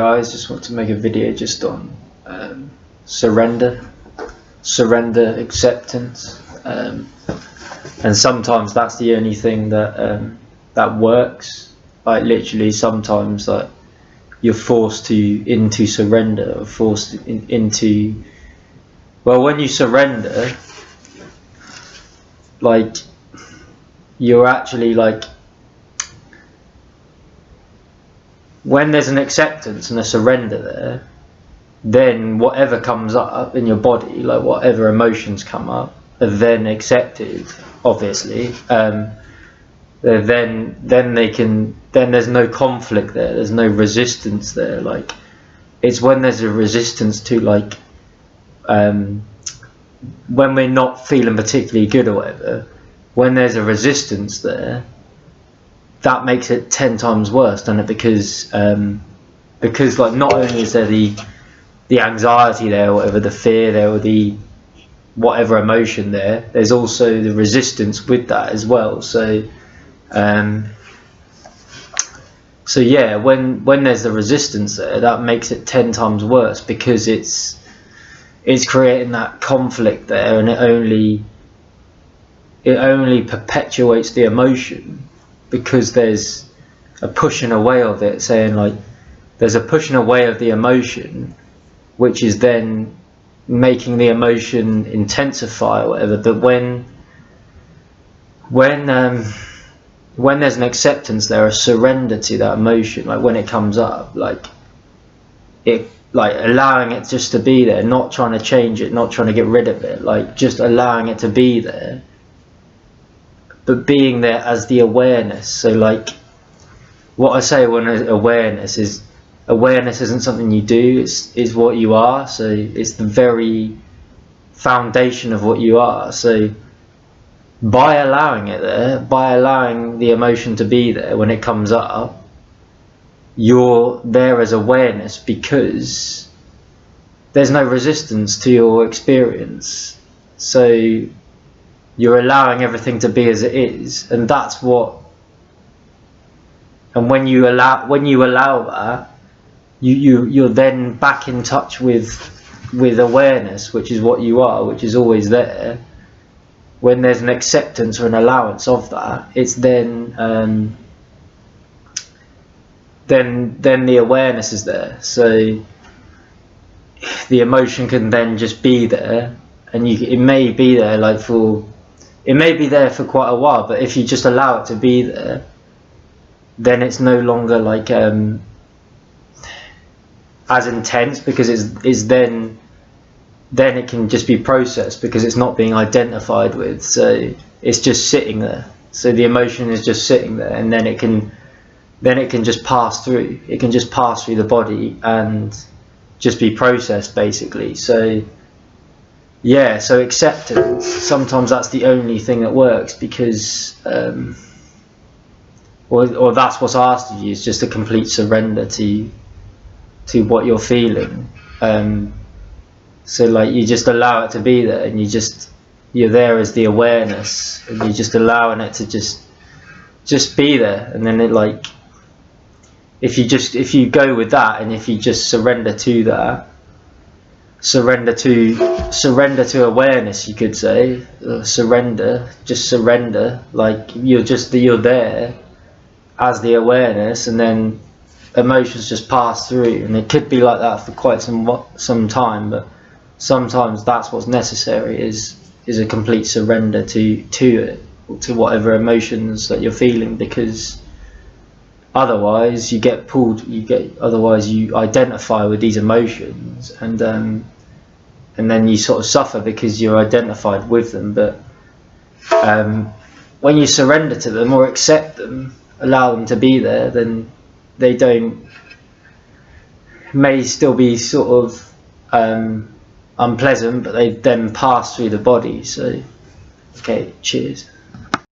Guys, just want to make a video just on surrender, acceptance, and sometimes that's the only thing that that works. Like literally, sometimes like you're forced into surrender, or forced into. Well, when you surrender, like you're actually like. When there's an acceptance and a surrender there, then whatever comes up in your body, like whatever emotions come up, are then accepted, obviously. Then there's no conflict there, there's no resistance there. Like it's when there's a resistance to like when we're not feeling particularly good or whatever, when there's a resistance there, that makes it 10 times worse, doesn't it? Because like not only is there the anxiety there, or whatever, the fear there, or the whatever emotion there, there's also the resistance with that as well. So yeah, when there's the resistance there, that makes it 10 times worse, because it's creating that conflict there, and it only perpetuates the emotion. Because there's a pushing away of it, saying like there's a pushing away of the emotion, which is then making the emotion intensify or whatever. But when there's an acceptance there, a surrender to that emotion, like when it comes up, like allowing it just to be there, not trying to change it, not trying to get rid of it, like just allowing it to be there, but being there as the awareness. So like what I say when awareness isn't something you do, it's what you are. So it's the very foundation of what you are. So by allowing it there, by allowing the emotion to be there when it comes up, you're there as awareness, because there's no resistance to your experience. So you're allowing everything to be as it is, and that's what. And when you allow that, you're then back in touch with awareness, which is what you are, which is always there. When there's an acceptance or an allowance of that, it's then the awareness is there. So the emotion can then just be there, and it may be there like it may be there for quite a while, but if you just allow it to be there, then it's no longer like as intense, because it's then it can just be processed, because it's not being identified with. So it's just sitting there. So the emotion is just sitting there, and then it can just pass through. It can just pass through the body and just be processed, basically. So yeah, so acceptance, sometimes that's the only thing that works, because or that's what's asked of you, is just a complete surrender to what you're feeling. So like you just allow it to be there, and you're there as the awareness, and you're just allowing it to just be there. And then it, like, if you go with that, and if you just surrender to that, surrender to awareness, you could say, surrender, like you're there as the awareness, and then emotions just pass through. And it could be like that for quite some time, but sometimes that's what's necessary, is a complete surrender to whatever emotions that you're feeling, because otherwise you identify with these emotions, and then you sort of suffer because you're identified with them. But when you surrender to them, or accept them, allow them to be there, then they may still be sort of unpleasant, but they then pass through the body. So okay, cheers.